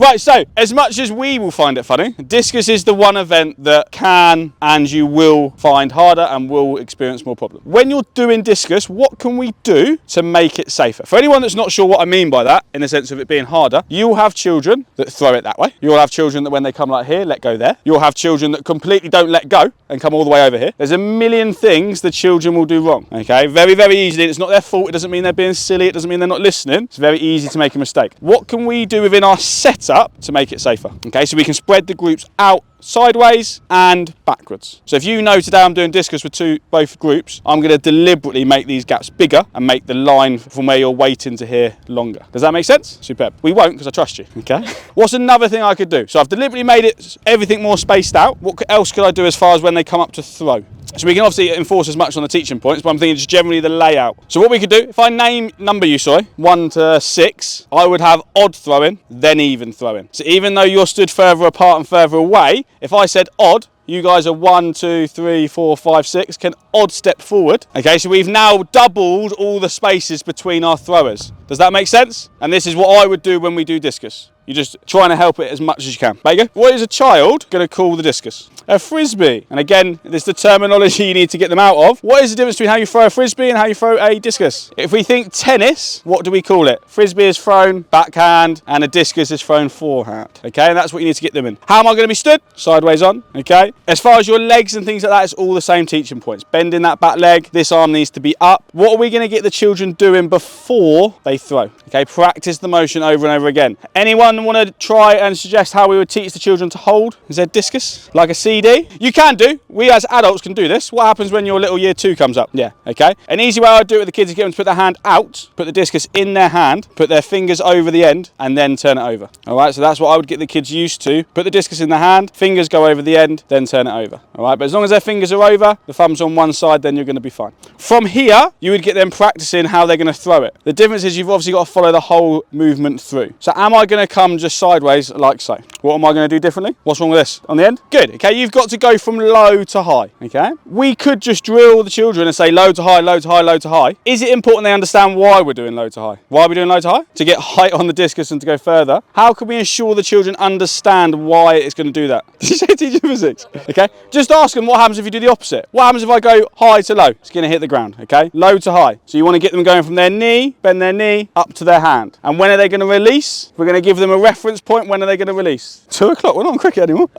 Right, so as much as we will find it funny, discus is the one event that can and you will find harder and will experience more problems. When you're doing discus, what can we do to make it safer? For anyone that's not sure what I mean by that, in the sense of it being harder, you'll have children that throw it that way. You'll have children that when they come like here, let go there. You'll have children that completely don't let go and come all the way over here. There's a million things the children will do wrong, okay? Very, very easily. It's not their fault. It doesn't mean they're being silly. It doesn't mean they're not listening. It's very easy to make a mistake. What can we do within our setup to make it safer? Okay, so we can spread the groups out sideways and backwards. So if you know today I'm doing discus with both groups, I'm going to deliberately make these gaps bigger and make the line from where you're waiting to here longer. Does that make sense? Superb. We won't, because I trust you, okay? What's another thing I could do? So I've deliberately made it everything more spaced out. What else could I do as far as when they come up to throw? So we can obviously enforce as much on the teaching points, but I'm thinking just generally the layout. So what we could do, if I number you, 1 to 6, I would have odd throwing, then even throwing. So even though you're stood further apart and further away, if I said odd, you guys are 1, 2, 3, 4, 5, 6, can odd step forward. Okay, so we've now doubled all the spaces between our throwers. Does that make sense? And this is what I would do when we do discus. You're just trying to help it as much as you can. There you go. What is a child going to call the discus? A frisbee. And again, there's the terminology you need to get them out of. What is the difference between how you throw a frisbee and how you throw a discus? If we think tennis, what do we call it? Frisbee is thrown backhand and a discus is thrown forehand. Okay, and that's what you need to get them in. How am I going to be stood? Sideways on. Okay. As far as your legs and things like that, it's all the same teaching points. Bending that back leg. This arm needs to be up. What are we going to get the children doing before they throw? Okay, practice the motion over and over again. Anyone want to try and suggest how we would teach the children to hold? Is there discus? Like a CD? You can do. We as adults can do this. What happens when your little year 2 comes up? Yeah, okay. An easy way I'd do it with the kids is get them to put their hand out, put the discus in their hand, put their fingers over the end, and then turn it over. All right, so that's what I would get the kids used to. Put the discus in their hand, fingers go over the end, then turn it over. All right, but as long as their fingers are over, the thumb's on one side, then you're going to be fine. From here, you would get them practicing how they're going to throw it. The difference is you've obviously got to follow the whole movement through. So am I going to come just sideways like so? What am I going to do differently? What's wrong with this? On the end? Good. Okay, you've got to go from low to high. Okay, we could just drill the children and say low to high, low to high, low to high. Is it important they understand why we're doing low to high? Why are we doing low to high? To get height on the discus and to go further. How can we ensure the children understand why it's going to do that? Did you say teaching physics? Okay, just ask them what happens if you do the opposite. What happens if I go high to low? It's going to hit the ground. Okay, low to high. So you want to get them going from their knee, bend their knee, up to their hand. And when are they going to release? We're going to give them a reference point. When are they going to release? 2 o'clock. We're not on cricket anymore.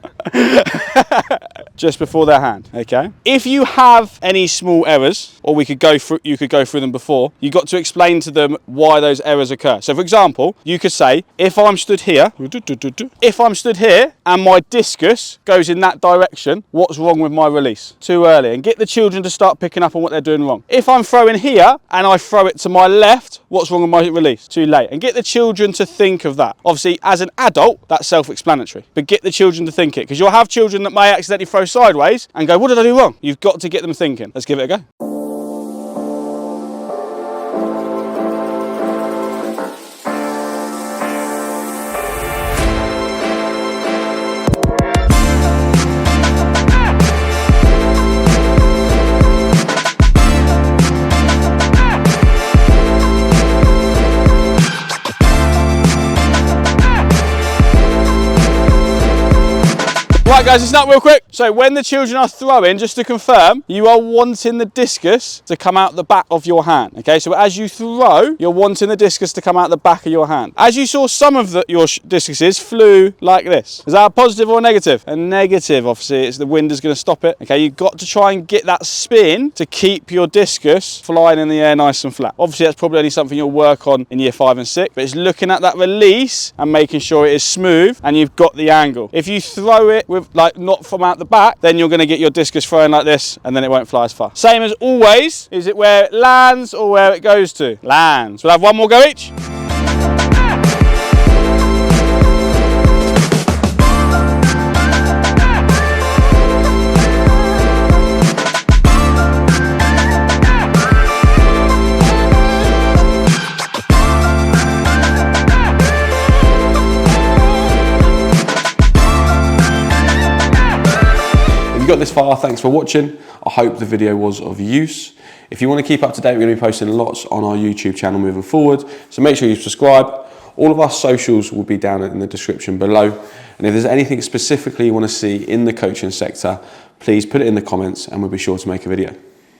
Just before their hand. Okay. If you have any small errors, or you could go through them before, you got to explain to them why those errors occur. So for example, you could say, if I'm stood here and my discus goes in that direction, what's wrong with my release? Too early. And get the children to start picking up on what they're doing wrong. If I'm throwing here and I throw it to my left, what's wrong with my release? Too late. And get the children to think of that. Obviously, as an adult, that's self-explanatory. But get the children to think it, because you'll have children that may accidentally throw sideways and go, what did I do wrong? You've got to get them thinking. Let's give it a go. Right guys, it's not real quick. So when the children are throwing, just to confirm, you are wanting the discus to come out the back of your hand. Okay, so as you throw, you're wanting the discus to come out the back of your hand. As you saw, some of your discuses flew like this. Is that a positive or a negative? A negative, obviously, it's the wind is going to stop it. Okay, you've got to try and get that spin to keep your discus flying in the air nice and flat. Obviously, that's probably only something you'll work on in year 5 and 6, but it's looking at that release and making sure it is smooth and you've got the angle. If you throw it with like not from out the back, then you're going to get your discus throwing like this and then it won't fly as far. Same as always, is it where it lands or where it goes to? Lands. We'll have one more go each. Got this far, thanks for watching. I hope the video was of use. If you want to keep up to date, we're going to be posting lots on our YouTube channel moving forward, so make sure you subscribe. All of our socials will be down in the description below. And if there's anything specifically you want to see in the coaching sector, please put it in the comments and we'll be sure to make a video.